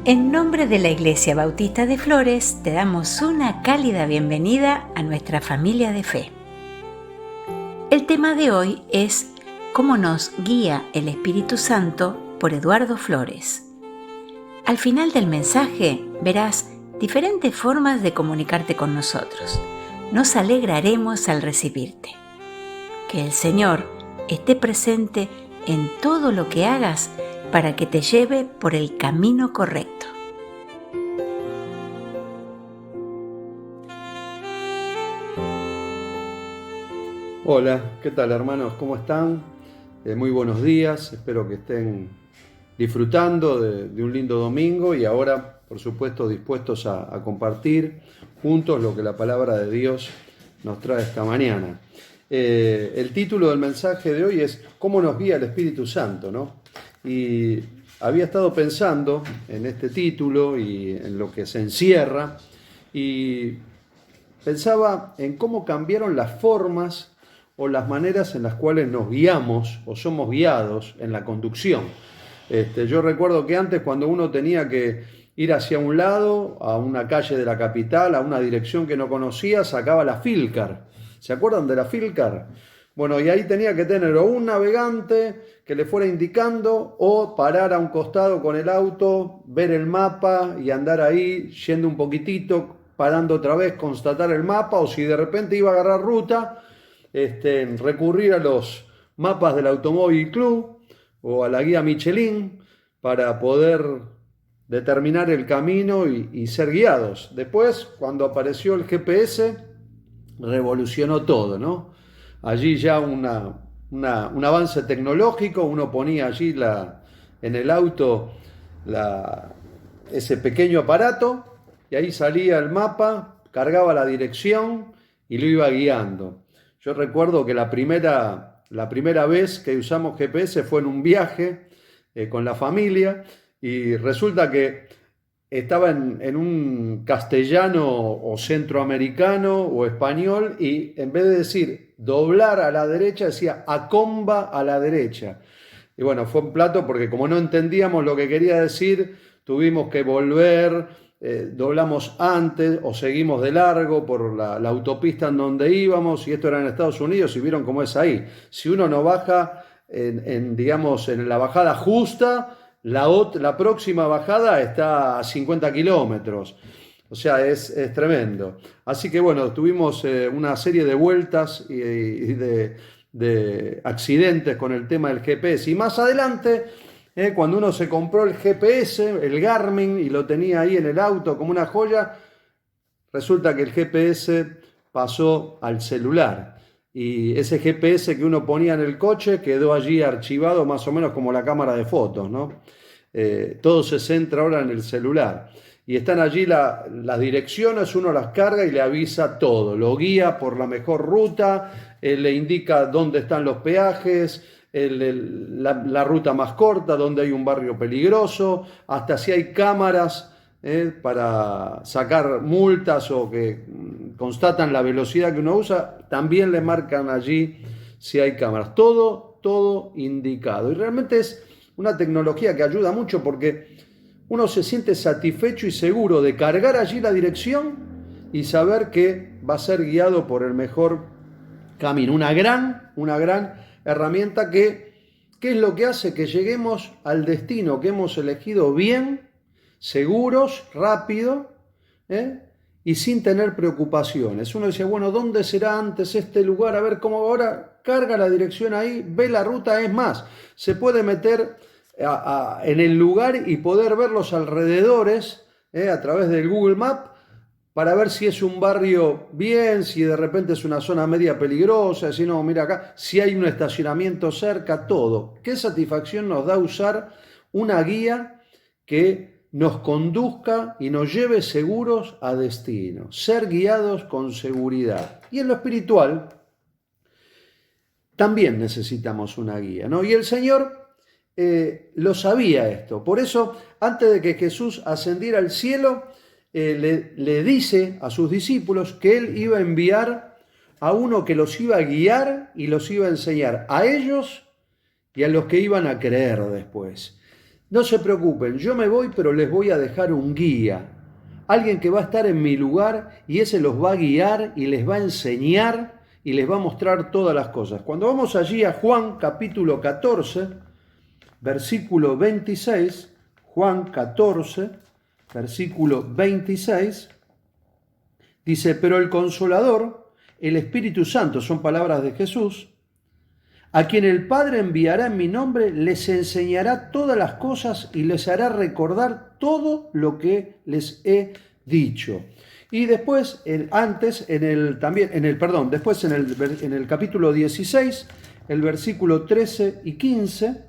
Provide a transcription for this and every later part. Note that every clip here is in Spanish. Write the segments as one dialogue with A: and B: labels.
A: En nombre de la Iglesia Bautista de Flores, te damos una cálida bienvenida a nuestra familia de fe. El tema de hoy es ¿Cómo nos guía el Espíritu Santo? Por Eduardo Flores. Al final del mensaje verás diferentes formas de comunicarte con nosotros. Nos alegraremos al recibirte. Que el Señor esté presente en todo lo que hagas para que te lleve por el camino correcto.
B: Hola, ¿qué tal hermanos? ¿Cómo están? Muy buenos días, espero que estén disfrutando de un lindo domingo y ahora, por supuesto, dispuestos a compartir juntos lo que la palabra de Dios nos trae esta mañana. El título del mensaje de hoy es ¿Cómo nos guía el Espíritu Santo?, ¿no? Y había estado pensando en este título y en lo que se encierra y pensaba en cómo cambiaron las formas o las maneras en las cuales nos guiamos o somos guiados en la conducción. Yo recuerdo que antes, cuando uno tenía que ir hacia un lado, a una calle de la capital, a una dirección que no conocía, sacaba la Filcar. ¿Se acuerdan de la Filcar? Bueno, y ahí tenía que tener o un navegante que le fuera indicando o parar a un costado con el auto, ver el mapa y andar ahí yendo un poquitito, parando otra vez, constatar el mapa, o si de repente iba a agarrar ruta, recurrir a los mapas del Automóvil Club o a la guía Michelin para poder determinar el camino y ser guiados. Después, cuando apareció el GPS, revolucionó todo, ¿no? Allí ya un avance tecnológico, uno ponía allí en el auto ese pequeño aparato y ahí salía el mapa, cargaba la dirección y lo iba guiando. Yo recuerdo que la primera vez que usamos GPS fue en un viaje con la familia y resulta que estaba en un castellano o centroamericano o español y en vez de decir doblar a la derecha decía acomba a la derecha. Y bueno, fue un plato porque como no entendíamos lo que quería decir, tuvimos que volver. Doblamos antes o seguimos de largo por la autopista en donde íbamos, y esto era en Estados Unidos y vieron cómo es ahí. Si uno no baja digamos, en la bajada justa, la próxima bajada está a 50 kilómetros. O sea, es tremendo. Así que bueno, tuvimos una serie de vueltas y de accidentes con el tema del GPS. Y más adelante, cuando uno se compró el GPS, el Garmin, y lo tenía ahí en el auto como una joya, resulta que el GPS pasó al celular. Y ese GPS que uno ponía en el coche quedó allí archivado más o menos como la cámara de fotos, ¿no? Todo se centra ahora en el celular. Y están allí las direcciones, uno las carga y le avisa todo. Lo guía por la mejor ruta, le indica dónde están los peajes, la ruta más corta, donde hay un barrio peligroso, hasta si hay cámaras para sacar multas o que constatan la velocidad que uno usa, también le marcan allí si hay cámaras. Todo indicado. Y realmente es una tecnología que ayuda mucho porque uno se siente satisfecho y seguro de cargar allí la dirección y saber que va a ser guiado por el mejor camino. Una gran herramienta ¿qué es lo que hace? Que lleguemos al destino que hemos elegido bien, seguros, rápido, y sin tener preocupaciones. Uno dice, bueno, ¿dónde será antes este lugar? A ver cómo ahora carga la dirección ahí, ve la ruta. Es más, se puede meter en el lugar y poder ver los alrededores a través del Google Maps para ver si es un barrio bien, si de repente es una zona media peligrosa, si no, mira acá, si hay un estacionamiento cerca, todo. ¿Qué satisfacción nos da usar una guía que nos conduzca y nos lleve seguros a destino? Ser guiados con seguridad. Y en lo espiritual también necesitamos una guía, ¿no? Y el Señor lo sabía esto. Por eso, antes de que Jesús ascendiera al cielo, le dice a sus discípulos que Él iba a enviar a uno que los iba a guiar y los iba a enseñar a ellos y a los que iban a creer después. no se preocupen, yo me voy, pero les voy a dejar un guía. Alguien que va a estar en mi lugar y ese los va a guiar y les va a enseñar y les va a mostrar todas las cosas. Cuando vamos allí a Juan capítulo 14, versículo 26, Juan 14, versículo 26, dice, pero el Consolador, el Espíritu Santo, son palabras de Jesús, a quien el Padre enviará en mi nombre, les enseñará todas las cosas y les hará recordar todo lo que les he dicho. Y después, después en el capítulo 16, el versículo 13 y 15,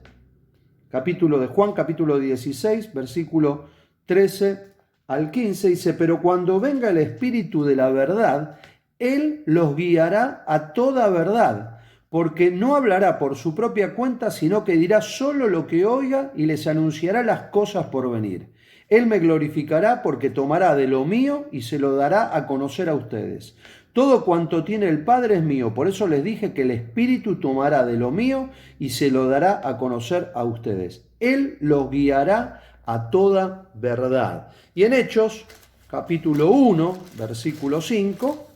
B: capítulo de Juan, capítulo 16, versículo 13 al 15, dice, pero cuando venga el Espíritu de la verdad, Él los guiará a toda verdad, porque no hablará por su propia cuenta, sino que dirá solo lo que oiga y les anunciará las cosas por venir. Él me glorificará porque tomará de lo mío y se lo dará a conocer a ustedes. Todo cuanto tiene el Padre es mío, por eso les dije que el Espíritu tomará de lo mío y se lo dará a conocer a ustedes. Él los guiará a toda verdad. Y en Hechos, capítulo 1, versículo 5,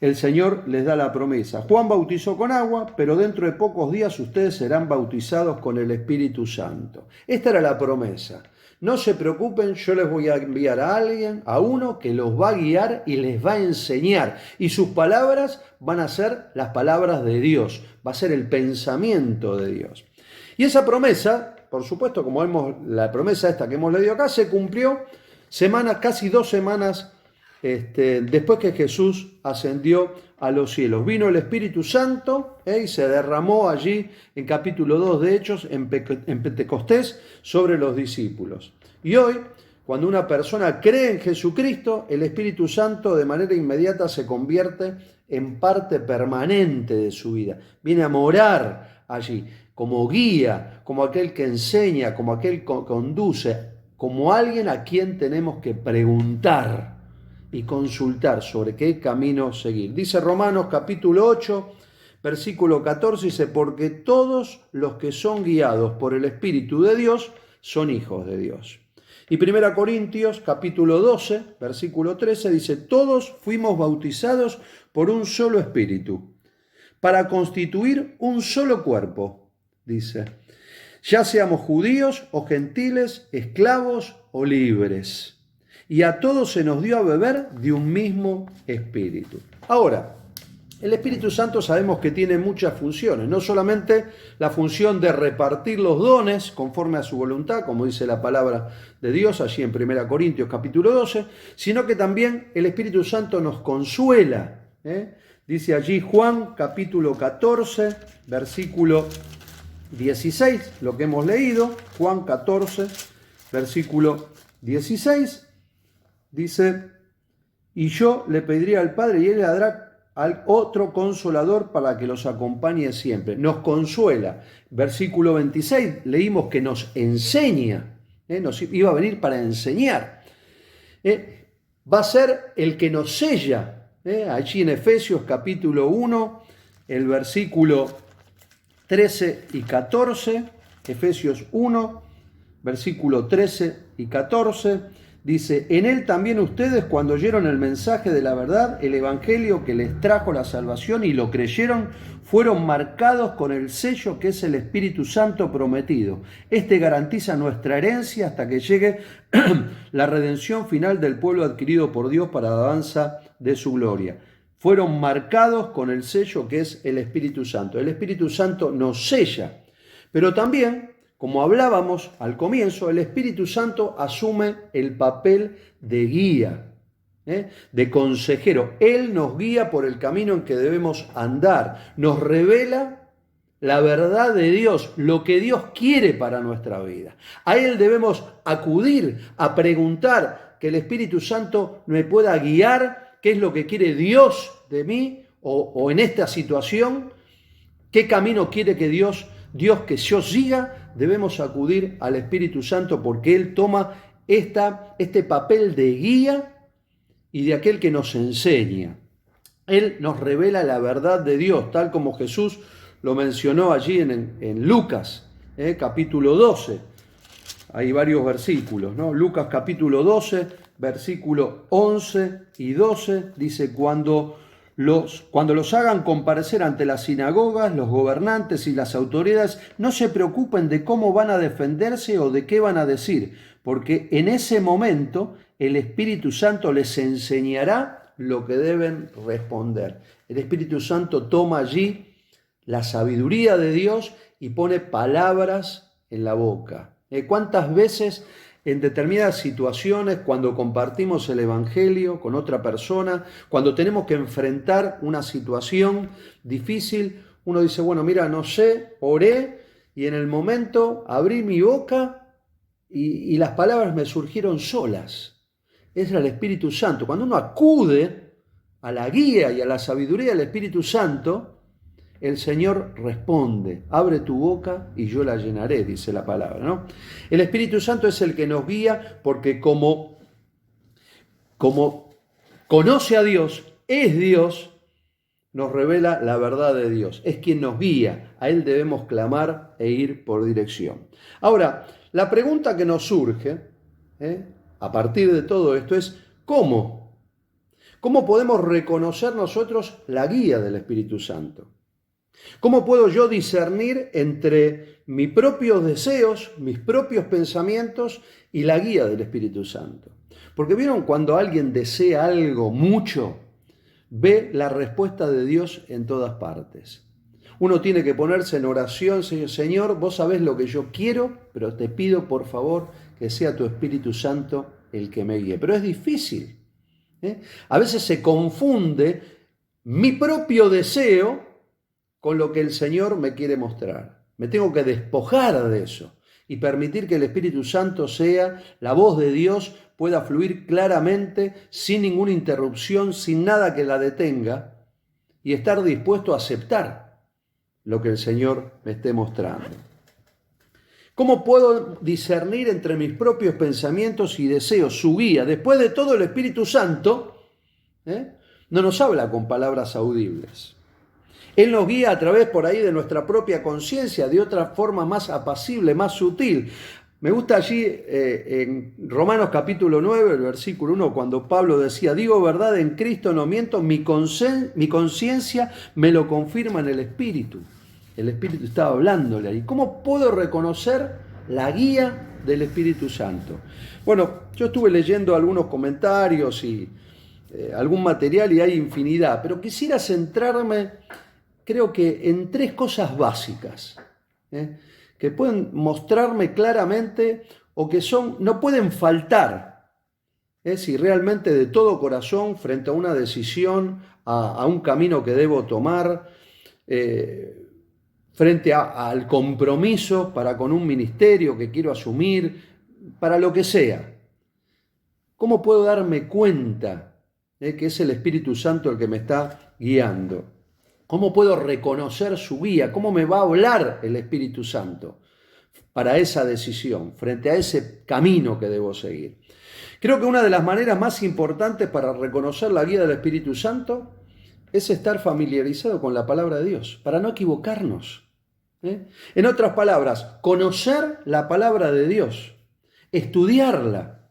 B: el Señor les da la promesa. Juan bautizó con agua, pero dentro de pocos días ustedes serán bautizados con el Espíritu Santo. Esta era la promesa. No se preocupen, yo les voy a enviar a alguien, a uno que los va a guiar y les va a enseñar. Y sus palabras van a ser las palabras de Dios, va a ser el pensamiento de Dios. Y esa promesa, por supuesto, como vemos la promesa esta que hemos leído acá, se cumplió casi 2 semanas después que Jesús ascendió a los cielos. Vino el Espíritu Santo y se derramó allí en capítulo 2 de Hechos, en Pentecostés, sobre los discípulos. Y hoy, cuando una persona cree en Jesucristo, el Espíritu Santo de manera inmediata se convierte en parte permanente de su vida. Viene a morar allí como guía, como aquel que enseña, como aquel que conduce, como alguien a quien tenemos que preguntar y consultar sobre qué camino seguir. Dice Romanos capítulo 8, versículo 14, dice, porque todos los que son guiados por el Espíritu de Dios son hijos de Dios. Y 1 Corintios capítulo 12, versículo 13, dice, todos fuimos bautizados por un solo Espíritu, para constituir un solo cuerpo, dice, ya seamos judíos o gentiles, esclavos o libres. Y a todos se nos dio a beber de un mismo Espíritu. Ahora, el Espíritu Santo sabemos que tiene muchas funciones, no solamente la función de repartir los dones conforme a su voluntad, como dice la palabra de Dios allí en 1 Corintios capítulo 12, sino que también el Espíritu Santo nos consuela. Dice allí Juan capítulo 14, versículo 16, lo que hemos leído, Juan 14, versículo 16, dice, y yo le pediría al Padre y Él le dará al otro consolador para que los acompañe siempre. Nos consuela. Versículo 26, leímos que nos enseña, nos iba a venir para enseñar. Va a ser el que nos sella. Allí en Efesios capítulo 1, el versículo 13 y 14, Efesios 1, versículo 13 y 14, dice, en él también ustedes cuando oyeron el mensaje de la verdad, el evangelio que les trajo la salvación y lo creyeron, fueron marcados con el sello que es el Espíritu Santo prometido. Este garantiza nuestra herencia hasta que llegue la redención final del pueblo adquirido por Dios para la alabanza de su gloria. Fueron marcados con el sello que es el Espíritu Santo. El Espíritu Santo nos sella, pero también, como hablábamos al comienzo, el Espíritu Santo asume el papel de guía, de consejero. Él nos guía por el camino en que debemos andar, nos revela la verdad de Dios, lo que Dios quiere para nuestra vida. A Él debemos acudir a preguntar que el Espíritu Santo me pueda guiar, qué es lo que quiere Dios de mí o en esta situación, qué camino quiere que Dios que yo siga. Debemos acudir al Espíritu Santo porque Él toma este papel de guía y de aquel que nos enseña. Él nos revela la verdad de Dios, tal como Jesús lo mencionó allí en Lucas, capítulo 12. hay varios versículos, ¿no? Lucas capítulo 12, versículo 11 y 12, dice, cuando los hagan comparecer ante las sinagogas, los gobernantes y las autoridades, no se preocupen de cómo van a defenderse o de qué van a decir, porque en ese momento el Espíritu Santo les enseñará lo que deben responder. El Espíritu Santo toma allí la sabiduría de Dios y pone palabras en la boca. ¿Cuántas veces en determinadas situaciones, cuando compartimos el Evangelio con otra persona, cuando tenemos que enfrentar una situación difícil, uno dice, bueno, mira, no sé, oré y en el momento abrí mi boca y las palabras me surgieron solas? Es el Espíritu Santo. Cuando uno acude a la guía y a la sabiduría del Espíritu Santo, el Señor responde, abre tu boca y yo la llenaré, dice la palabra, ¿no? El Espíritu Santo es el que nos guía porque como conoce a Dios, es Dios, nos revela la verdad de Dios. Es quien nos guía, a Él debemos clamar e ir por dirección. Ahora, la pregunta que nos surge, a partir de todo esto es, ¿cómo? ¿Cómo podemos reconocer nosotros la guía del Espíritu Santo? ¿Cómo puedo yo discernir entre mis propios deseos, mis propios pensamientos y la guía del Espíritu Santo? Porque vieron, cuando alguien desea algo mucho, ve la respuesta de Dios en todas partes. Uno tiene que ponerse en oración, Señor, vos sabés lo que yo quiero, pero te pido por favor que sea tu Espíritu Santo el que me guíe. Pero es difícil. A veces se confunde mi propio deseo con lo que el Señor me quiere mostrar. Me tengo que despojar de eso y permitir que el Espíritu Santo sea la voz de Dios, pueda fluir claramente, sin ninguna interrupción, sin nada que la detenga, y estar dispuesto a aceptar lo que el Señor me esté mostrando. ¿Cómo puedo discernir entre mis propios pensamientos y deseos, su guía? Después de todo, el Espíritu Santo no nos habla con palabras audibles. Él nos guía a través por ahí de nuestra propia conciencia, de otra forma más apacible, más sutil. Me gusta allí en Romanos capítulo 9, el versículo 1, cuando Pablo decía, digo verdad, en Cristo no miento, mi conciencia me lo confirma en el Espíritu. El Espíritu estaba hablándole ahí. ¿Cómo puedo reconocer la guía del Espíritu Santo? Bueno, yo estuve leyendo algunos comentarios y algún material y hay infinidad, pero quisiera centrarme, creo que en tres cosas básicas, que pueden mostrarme claramente o que no pueden faltar, si realmente de todo corazón, frente a una decisión, a un camino que debo tomar, frente al compromiso para con un ministerio que quiero asumir, para lo que sea. ¿Cómo puedo darme cuenta que es el Espíritu Santo el que me está guiando? ¿Cómo puedo reconocer su guía? ¿Cómo me va a hablar el Espíritu Santo para esa decisión, frente a ese camino que debo seguir? Creo que una de las maneras más importantes para reconocer la guía del Espíritu Santo es estar familiarizado con la palabra de Dios, para no equivocarnos. En otras palabras, conocer la palabra de Dios, estudiarla.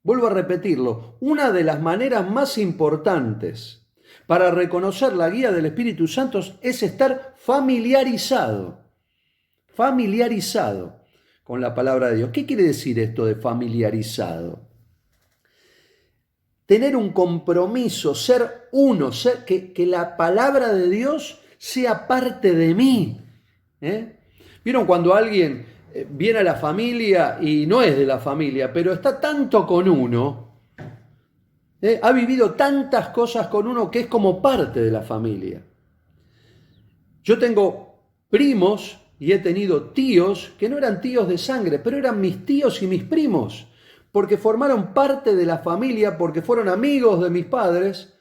B: Vuelvo a repetirlo, una de las maneras más importantes para reconocer la guía del Espíritu Santo es estar familiarizado con la palabra de Dios. ¿Qué quiere decir esto de familiarizado? Tener un compromiso, ser uno, que la palabra de Dios sea parte de mí. ¿Vieron cuando alguien viene a la familia y no es de la familia, pero está tanto con uno, ha vivido tantas cosas con uno que es como parte de la familia? Yo tengo primos y he tenido tíos que no eran tíos de sangre, pero eran mis tíos y mis primos, porque formaron parte de la familia, porque fueron amigos de mis padres,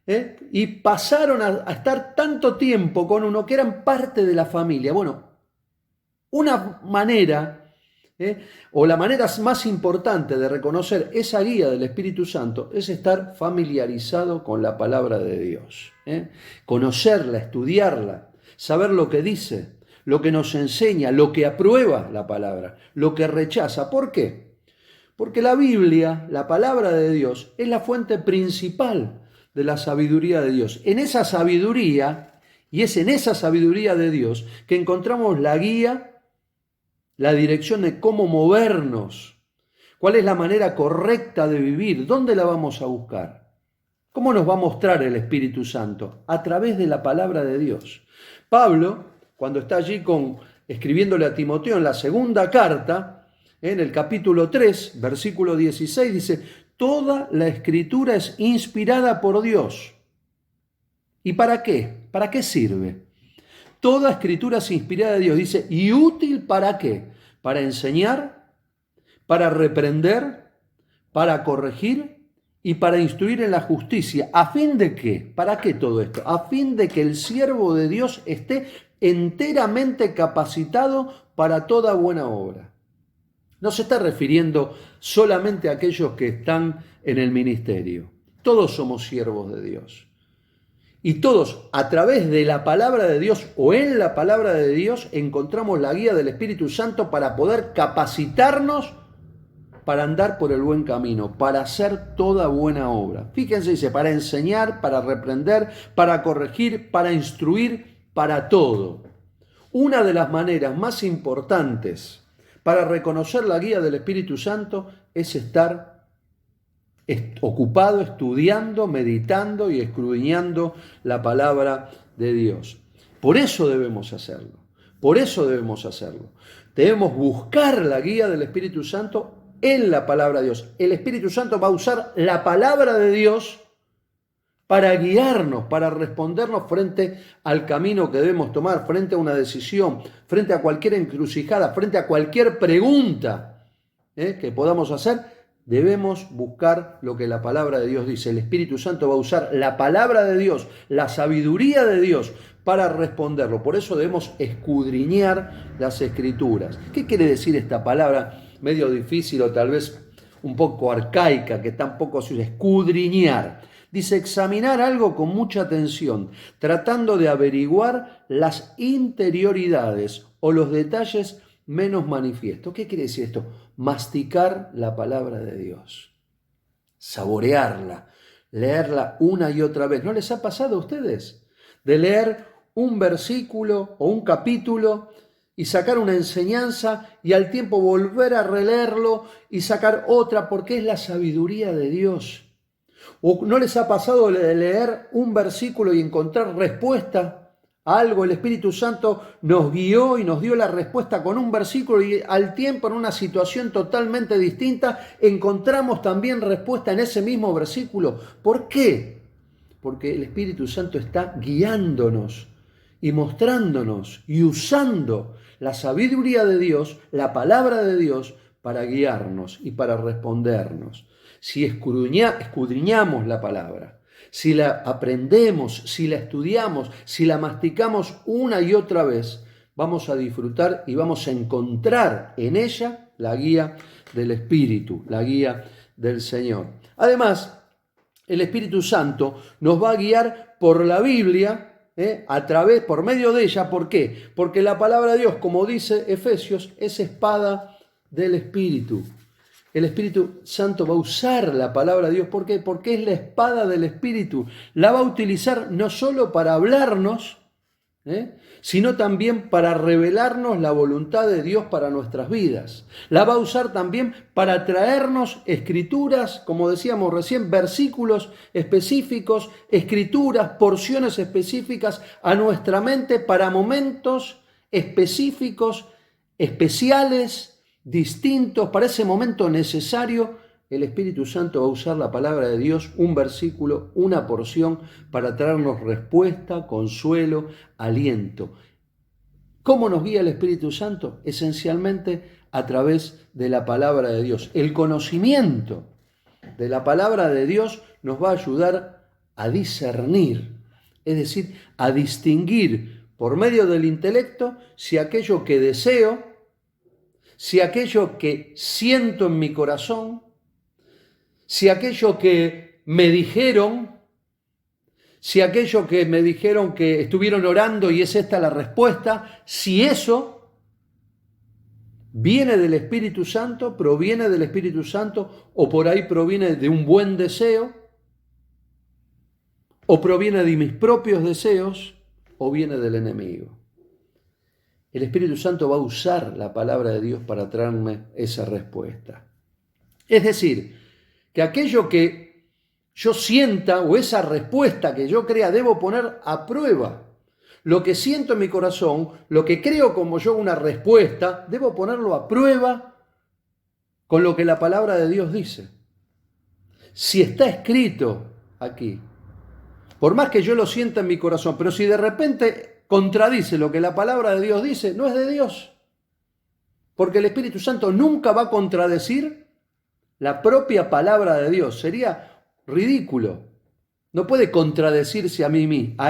B: y pasaron a estar tanto tiempo con uno que eran parte de la familia. Bueno, una manera, o la manera más importante de reconocer esa guía del Espíritu Santo es estar familiarizado con la palabra de Dios. Conocerla, estudiarla, saber lo que dice. lo que nos enseña, lo que aprueba la palabra, lo que rechaza. ¿Por qué? Porque la Biblia, la palabra de Dios, es la fuente principal de la sabiduría de Dios. En esa sabiduría, y es en esa sabiduría de Dios que encontramos la guía, la dirección de cómo movernos, cuál es la manera correcta de vivir, dónde la vamos a buscar. ¿Cómo nos va a mostrar el Espíritu Santo? A través de la palabra de Dios. Pablo, cuando está allí escribiéndole a Timoteo en la segunda carta, en el capítulo 3, versículo 16, dice: toda la Escritura es inspirada por Dios. ¿Y para qué? ¿Para qué sirve? Toda Escritura es inspirada de Dios, dice, ¿y útil para qué? Para enseñar, para reprender, para corregir y para instruir en la justicia. ¿A fin de qué? ¿Para qué todo esto? A fin de que el siervo de Dios esté enteramente capacitado para toda buena obra. No se está refiriendo solamente a aquellos que están en el ministerio. Todos somos siervos de Dios. Y todos, a través de la palabra de Dios o en la palabra de Dios, encontramos la guía del Espíritu Santo para poder capacitarnos para andar por el buen camino, para hacer toda buena obra. Fíjense, dice, para enseñar, para reprender, para corregir, para instruir, para todo. Una de las maneras más importantes para reconocer la guía del Espíritu Santo es estar ocupado, estudiando, meditando y escudriñando la palabra de Dios. Por eso debemos hacerlo. Por eso debemos hacerlo. Debemos buscar la guía del Espíritu Santo en la palabra de Dios. El Espíritu Santo va a usar la palabra de Dios para guiarnos, para respondernos frente al camino que debemos tomar, frente a una decisión, frente a cualquier encrucijada, frente a cualquier pregunta que podamos hacer. Debemos buscar lo que la palabra de Dios dice. El Espíritu Santo va a usar la palabra de Dios, la sabiduría de Dios para responderlo. Por eso debemos escudriñar las Escrituras. ¿Qué quiere decir esta palabra medio difícil o tal vez un poco arcaica, que tampoco se usa? Escudriñar. Dice examinar algo con mucha atención, tratando de averiguar las interioridades o los detalles menos manifiestos. ¿Qué quiere decir esto? Masticar la palabra de Dios, saborearla, leerla una y otra vez. ¿No les ha pasado a ustedes de leer un versículo o un capítulo y sacar una enseñanza y al tiempo volver a releerlo y sacar otra, porque es la sabiduría de Dios? ¿O no les ha pasado de leer un versículo y encontrar respuesta a algo? El Espíritu Santo nos guió y nos dio la respuesta con un versículo y al tiempo, en una situación totalmente distinta, encontramos también respuesta en ese mismo versículo. ¿Por qué? Porque el Espíritu Santo está guiándonos y mostrándonos y usando la sabiduría de Dios, la palabra de Dios, para guiarnos y para respondernos. Si escudriñamos la palabra, si la aprendemos, si la estudiamos, si la masticamos una y otra vez, vamos a disfrutar y vamos a encontrar en ella la guía del Espíritu, la guía del Señor. Además, el Espíritu Santo nos va a guiar por la Biblia, por medio de ella. ¿Por qué? Porque la palabra de Dios, como dice Efesios, es espada del Espíritu. El Espíritu Santo va a usar la palabra de Dios. ¿Por qué? Porque es la espada del Espíritu. La va a utilizar no solo para hablarnos, sino también para revelarnos la voluntad de Dios para nuestras vidas. La va a usar también para traernos escrituras, como decíamos recién, versículos específicos, escrituras, porciones específicas a nuestra mente para momentos específicos, especiales, distintos. Para ese momento necesario, el Espíritu Santo va a usar la palabra de Dios, un versículo, una porción, para traernos respuesta, consuelo, aliento. ¿Cómo nos guía el Espíritu Santo? Esencialmente a través de la palabra de Dios. El conocimiento de la palabra de Dios nos va a ayudar a discernir, es decir, a distinguir por medio del intelecto si aquello que deseo, si aquello que siento en mi corazón, si aquello que me dijeron, si aquello que me dijeron que estuvieron orando y es esta la respuesta, si eso viene del Espíritu Santo, proviene del Espíritu Santo, o por ahí proviene de un buen deseo, o proviene de mis propios deseos, o viene del enemigo. El Espíritu Santo va a usar la palabra de Dios para traerme esa respuesta. Es decir, que aquello que yo sienta o esa respuesta que yo crea, debo poner a prueba. Lo que siento en mi corazón, lo que creo como yo una respuesta, debo ponerlo a prueba con lo que la palabra de Dios dice. Si está escrito aquí, por más que yo lo sienta en mi corazón, pero si de repente contradice lo que la palabra de Dios dice, no es de Dios. Porque el Espíritu Santo nunca va a contradecir la propia palabra de Dios. Sería ridículo. No puede contradecirse a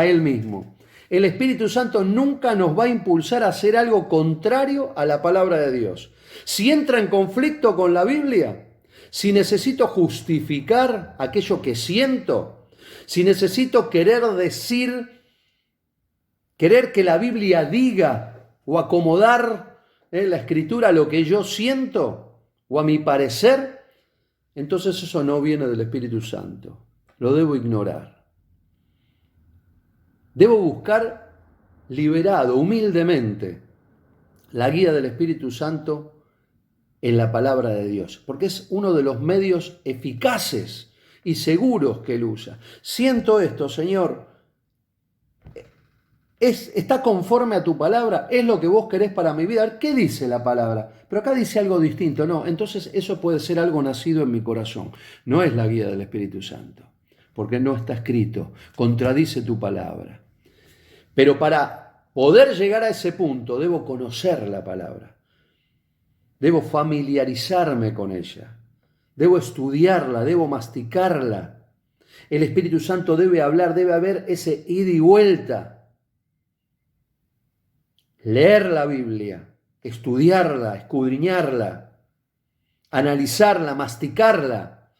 B: él mismo. El Espíritu Santo nunca nos va a impulsar a hacer algo contrario a la palabra de Dios. Si entra en conflicto con la Biblia, si necesito justificar aquello que siento, si necesito querer que la Biblia diga o acomodar la Escritura a lo que yo siento o a mi parecer, entonces eso no viene del Espíritu Santo. Lo debo ignorar. Debo buscar liberado, humildemente, la guía del Espíritu Santo en la palabra de Dios, porque es uno de los medios eficaces y seguros que Él usa. Siento esto, Señor, ¿está conforme a tu palabra? ¿Es lo que vos querés para mi vida? ¿Qué dice la palabra? Pero acá dice algo distinto. No, entonces eso puede ser algo nacido en mi corazón. No es la guía del Espíritu Santo, porque no está escrito. Contradice tu palabra. Pero para poder llegar a ese punto, debo conocer la palabra. Debo familiarizarme con ella. Debo estudiarla, debo masticarla. El Espíritu Santo debe hablar, debe haber ese ida y vuelta. Leer la Biblia, estudiarla, escudriñarla, analizarla, masticarla,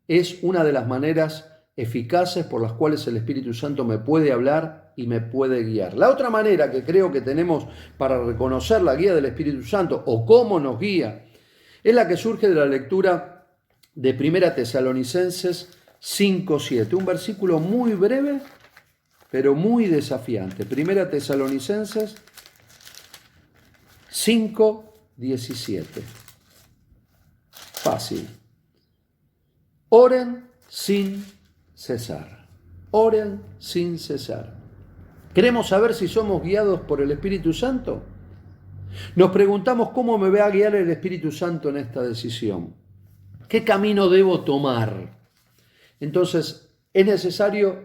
B: es una de las maneras eficaces por las cuales el Espíritu Santo me puede hablar y me puede guiar. La otra manera que creo que tenemos para reconocer la guía del Espíritu Santo o cómo nos guía es la que surge de la lectura de 1 Tesalonicenses 5:7, un versículo muy breve pero muy desafiante. 1 Tesalonicenses 5:17. Fácil. Oren sin cesar. Oren sin cesar. ¿Queremos saber si somos guiados por el Espíritu Santo? Nos preguntamos cómo me va a guiar el Espíritu Santo en esta decisión. ¿Qué camino debo tomar? Entonces, es necesario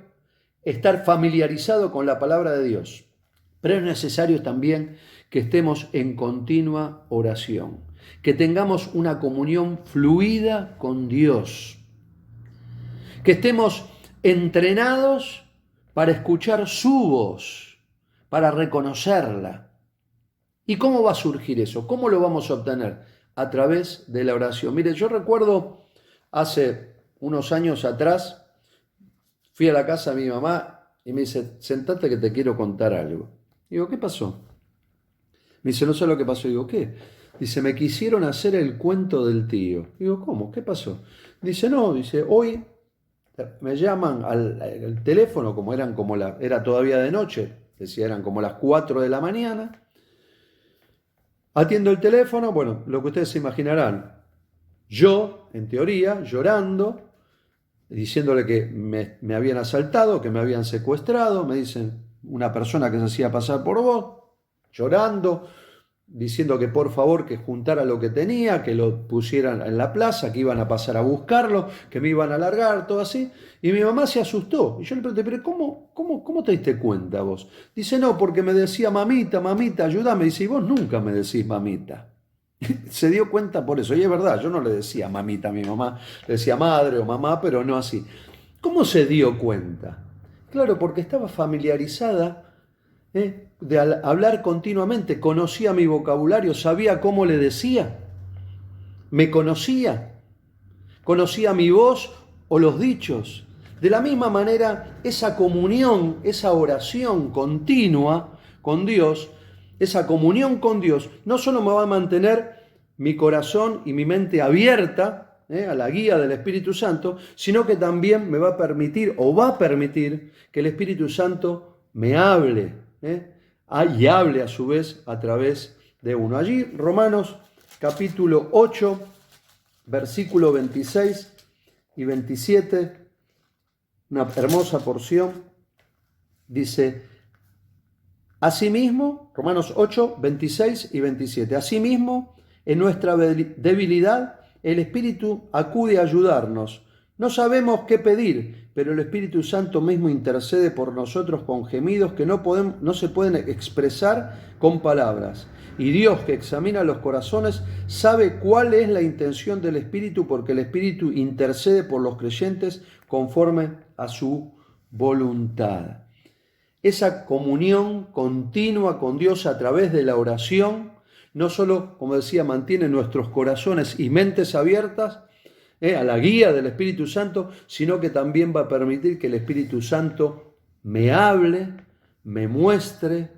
B: estar familiarizado con la palabra de Dios, pero es necesario también que estemos en continua oración, que tengamos una comunión fluida con Dios, que estemos entrenados para escuchar su voz, para reconocerla. ¿Y cómo va a surgir eso? ¿Cómo lo vamos a obtener? A través de la oración. Mire, yo recuerdo hace unos años atrás, fui a la casa de mi mamá y me dice, sentate que te quiero contar algo. Digo, ¿qué pasó? Me dice, no sé lo que pasó. Digo, ¿qué? Dice, me quisieron hacer el cuento del tío. Digo, ¿cómo? ¿Qué pasó? Dice, no, dice, hoy me llaman al teléfono, era todavía de noche, decía, eran como las 4 de la mañana. Atiendo el teléfono, bueno, lo que ustedes se imaginarán. Yo, en teoría, llorando, diciéndole que me habían asaltado, que me habían secuestrado, me dicen una persona que se hacía pasar por vos, llorando, diciendo que por favor que juntara lo que tenía, que lo pusieran en la plaza, que iban a pasar a buscarlo, que me iban a largar, todo así. Y mi mamá se asustó. Y yo le pregunté, pero ¿cómo te diste cuenta vos? Dice, no, porque me decía, mamita, ayúdame. Dice, y vos nunca me decís mamita. Se dio cuenta por eso. Y es verdad, yo no le decía mamita a mi mamá, le decía madre o mamá, pero no así. ¿Cómo se dio cuenta? Claro, porque estaba familiarizada de hablar continuamente, conocía mi vocabulario, sabía cómo le decía, me conocía mi voz o los dichos, De la misma manera, esa comunión, esa oración continua con Dios, esa comunión con Dios, no solo me va a mantener mi corazón y mi mente abierta a la guía del Espíritu Santo, sino que también me va a permitir o va a permitir que el Espíritu Santo me hable y hable a su vez a través de uno. Allí, Romanos capítulo 8, versículo 26 y 27, una hermosa porción, dice: asimismo, Romanos 8, 26 y 27, asimismo, en nuestra debilidad, el Espíritu acude a ayudarnos. No sabemos qué pedir, pero el Espíritu Santo mismo intercede por nosotros con gemidos que no se pueden expresar con palabras. Y Dios, que examina los corazones, sabe cuál es la intención del Espíritu, porque el Espíritu intercede por los creyentes conforme a su voluntad. Esa comunión continua con Dios a través de la oración, no solo, como decía, mantiene nuestros corazones y mentes abiertas a la guía del Espíritu Santo, sino que también va a permitir que el Espíritu Santo me hable, me muestre,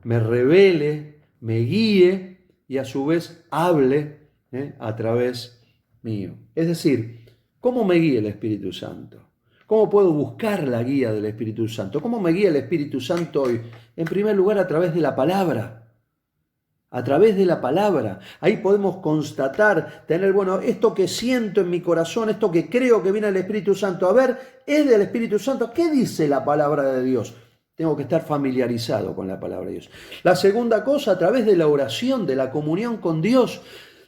B: me revele, me guíe y a su vez hable a través mío. Es decir, ¿cómo me guía el Espíritu Santo? ¿Cómo puedo buscar la guía del Espíritu Santo? ¿Cómo me guía el Espíritu Santo hoy? En primer lugar, a través de la palabra. A través de la palabra. Ahí podemos constatar, tener, esto que siento en mi corazón, esto que creo que viene del Espíritu Santo. A ver, ¿es del Espíritu Santo? ¿Qué dice la palabra de Dios? Tengo que estar familiarizado con la palabra de Dios. La segunda cosa, a través de la oración, de la comunión con Dios.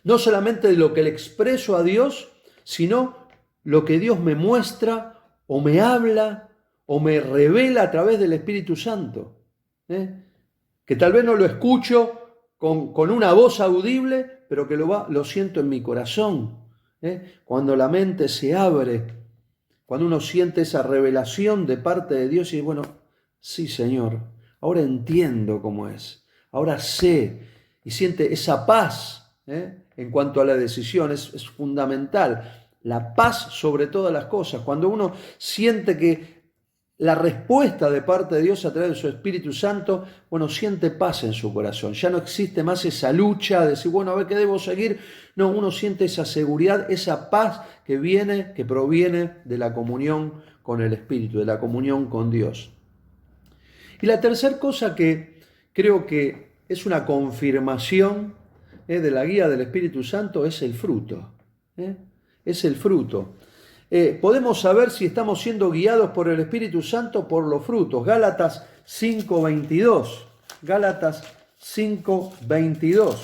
B: No solamente de lo que le expreso a Dios, sino lo que Dios me muestra o me habla o me revela a través del Espíritu Santo. Que tal vez no lo escucho con una voz audible, pero que lo siento en mi corazón. Cuando la mente se abre, cuando uno siente esa revelación de parte de Dios y sí, Señor, ahora entiendo cómo es, ahora sé, y siente esa paz en cuanto a la decisión, es fundamental. La paz sobre todas las cosas. Cuando uno siente que la respuesta de parte de Dios a través de su Espíritu Santo, siente paz en su corazón. Ya no existe más esa lucha de decir, a ver qué debo seguir. No, uno siente esa seguridad, esa paz que proviene de la comunión con el Espíritu, de la comunión con Dios. Y la tercera cosa que creo que es una confirmación de la guía del Espíritu Santo es el fruto. Es el fruto. Podemos saber si estamos siendo guiados por el Espíritu Santo por los frutos. Gálatas 5:22. Gálatas 5:22.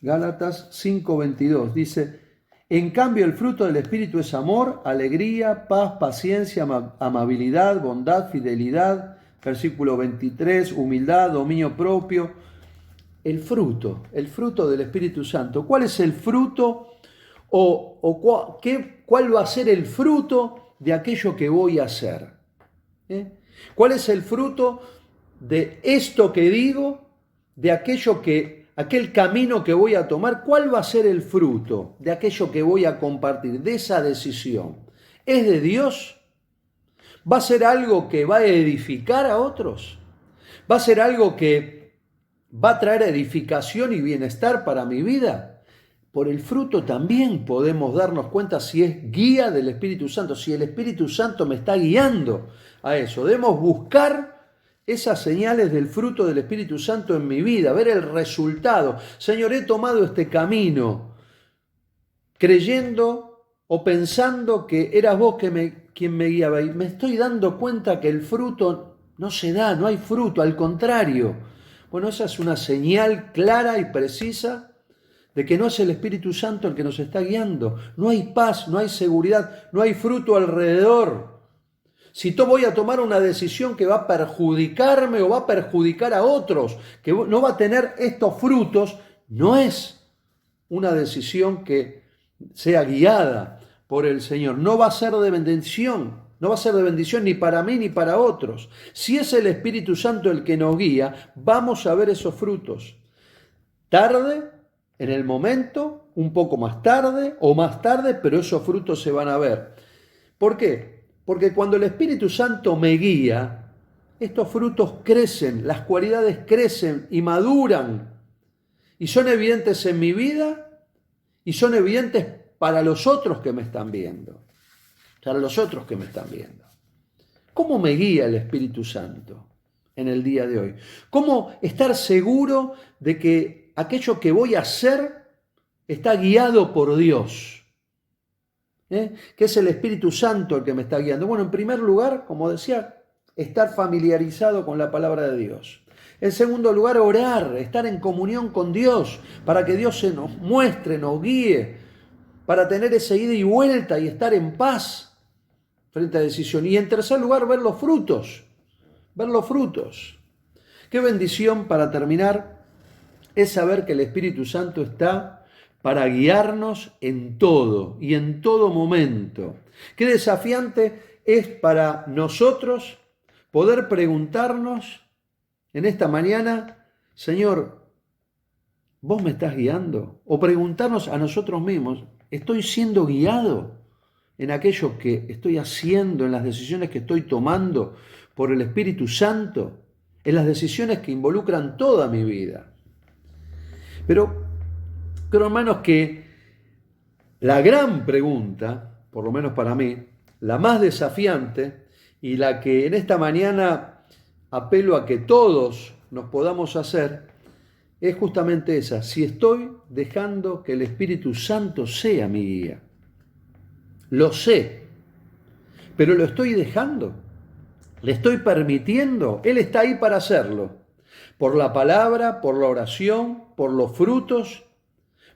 B: Gálatas 5:22 dice: en cambio el fruto del Espíritu es amor, alegría, paz, paciencia, amabilidad, bondad, fidelidad. Versículo 23, humildad, dominio propio. El fruto del Espíritu Santo. ¿Cuál es el fruto cuál va a ser el fruto de aquello que voy a hacer? ¿Cuál es el fruto de esto que digo, de aquel camino que voy a tomar? ¿Cuál va a ser el fruto de aquello que voy a compartir, de esa decisión? ¿Es de Dios? ¿Va a ser algo que va a edificar a otros? ¿Va a ser algo que va a traer edificación y bienestar para mi vida? Por el fruto también podemos darnos cuenta si es guía del Espíritu Santo, si el Espíritu Santo me está guiando a eso. Debemos buscar esas señales del fruto del Espíritu Santo en mi vida, ver el resultado. Señor, he tomado este camino creyendo o pensando que eras vos quien me guiaba, y me estoy dando cuenta que el fruto no se da, no hay fruto, al contrario. Esa es una señal clara y precisa de que no es el Espíritu Santo el que nos está guiando. No hay paz, no hay seguridad, no hay fruto alrededor. Si voy a tomar una decisión que va a perjudicarme o va a perjudicar a otros, que no va a tener estos frutos, no es una decisión que sea guiada por el Señor. No va a ser de bendición. No va a ser de bendición ni para mí ni para otros. Si es el Espíritu Santo el que nos guía, vamos a ver esos frutos. Tarde en el momento, un poco más tarde o más tarde, pero esos frutos se van a ver. ¿Por qué? Porque cuando el Espíritu Santo me guía, estos frutos crecen, las cualidades crecen y maduran y son evidentes en mi vida y son evidentes para los otros que me están viendo. Para los otros que me están viendo. ¿Cómo me guía el Espíritu Santo en el día de hoy? ¿Cómo estar seguro de que aquello que voy a hacer está guiado por Dios? Que es el Espíritu Santo el que me está guiando. Bueno, en primer lugar, como decía, estar familiarizado con la palabra de Dios. En segundo lugar, orar, estar en comunión con Dios, para que Dios se nos muestre, nos guíe, para tener esa ida y vuelta y estar en paz frente a la decisión. Y en tercer lugar, ver los frutos. Ver los frutos. Qué bendición, para terminar, es saber que el Espíritu Santo está para guiarnos en todo y en todo momento. Qué desafiante es para nosotros poder preguntarnos en esta mañana: Señor, ¿vos me estás guiando? O preguntarnos a nosotros mismos: ¿estoy siendo guiado en aquello que estoy haciendo, en las decisiones que estoy tomando por el Espíritu Santo, en las decisiones que involucran toda mi vida? Pero creo, hermanos, que la gran pregunta, por lo menos para mí, la más desafiante y la que en esta mañana apelo a que todos nos podamos hacer, es justamente esa: si estoy dejando que el Espíritu Santo sea mi guía. Lo sé, pero lo estoy dejando, le estoy permitiendo. Él está ahí para hacerlo, por la palabra, por la oración, por los frutos,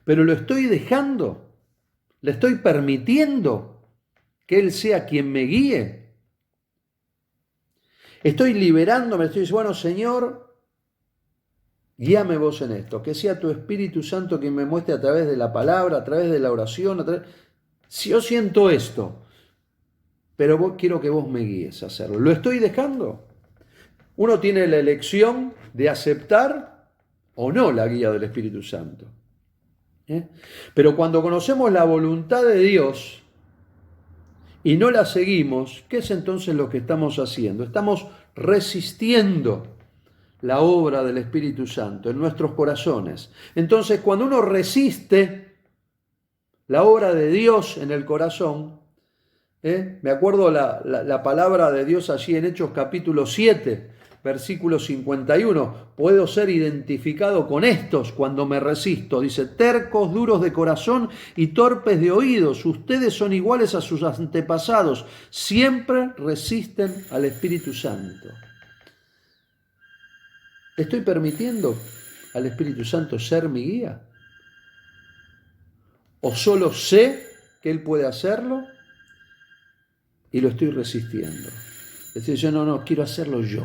B: pero lo estoy dejando, le estoy permitiendo que Él sea quien me guíe. Estoy liberándome, estoy diciendo: bueno, Señor, guíame vos en esto, que sea tu Espíritu Santo quien me muestre a través de la palabra, a través de la oración, si yo siento esto, pero quiero que vos me guíes a hacerlo. ¿Lo estoy dejando? Uno tiene la elección de aceptar o no la guía del Espíritu Santo. Pero cuando conocemos la voluntad de Dios y no la seguimos, ¿qué es entonces lo que estamos haciendo? Estamos resistiendo la obra del Espíritu Santo en nuestros corazones. Entonces, cuando uno resiste la obra de Dios en el corazón, me acuerdo la palabra de Dios allí en Hechos capítulo 7, versículo 51. Puedo ser identificado con estos cuando me resisto. Dice: tercos, duros de corazón y torpes de oídos, ustedes son iguales a sus antepasados, siempre resisten al Espíritu Santo. ¿Estoy permitiendo al Espíritu Santo ser mi guía? ¿O solo sé que Él puede hacerlo y lo estoy resistiendo? Es decir, yo no quiero hacerlo yo.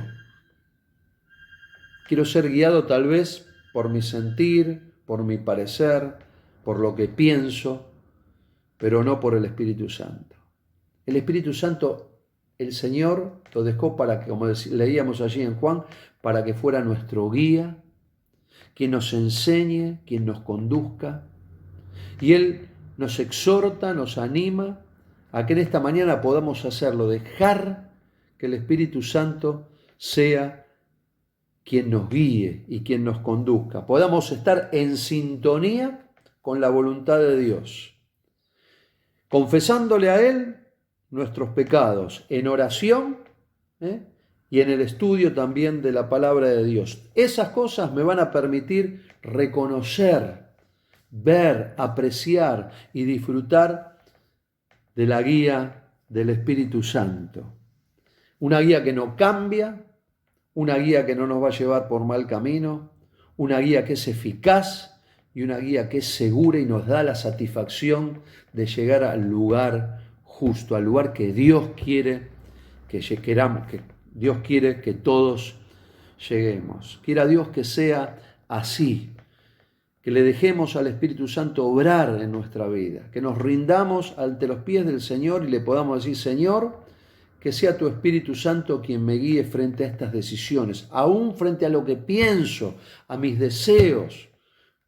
B: Quiero ser guiado tal vez por mi sentir, por mi parecer, por lo que pienso, pero no por el Espíritu Santo. El Espíritu Santo, el Señor lo dejó para que, como leíamos allí en Juan, para que fuera nuestro guía, quien nos enseñe, quien nos conduzca. Y Él nos exhorta, nos anima a que en esta mañana podamos hacerlo, dejar que el Espíritu Santo sea quien nos guíe y quien nos conduzca. Podamos estar en sintonía con la voluntad de Dios, confesándole a Él nuestros pecados en oración y en el estudio también de la palabra de Dios. Esas cosas me van a permitir reconocer, ver, apreciar y disfrutar de la guía del Espíritu Santo. Una guía que no cambia, una guía que no nos va a llevar por mal camino, una guía que es eficaz y una guía que es segura y nos da la satisfacción de llegar al lugar justo, al lugar que Dios quiere que Dios quiere que todos lleguemos. Quiera Dios que sea así, que le dejemos al Espíritu Santo obrar en nuestra vida, que nos rindamos ante los pies del Señor y le podamos decir: Señor, que sea tu Espíritu Santo quien me guíe frente a estas decisiones, aún frente a lo que pienso, a mis deseos,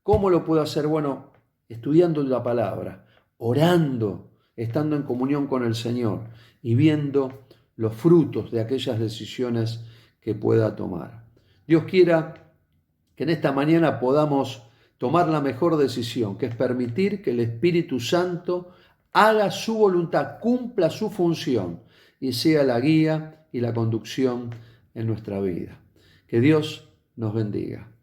B: ¿Cómo lo puedo hacer? Bueno, estudiando la palabra, orando, estando en comunión con el Señor y viendo los frutos de aquellas decisiones que pueda tomar. Dios quiera que en esta mañana podamos tomar la mejor decisión, que es permitir que el Espíritu Santo haga su voluntad, cumpla su función y sea la guía y la conducción en nuestra vida. Que Dios nos bendiga.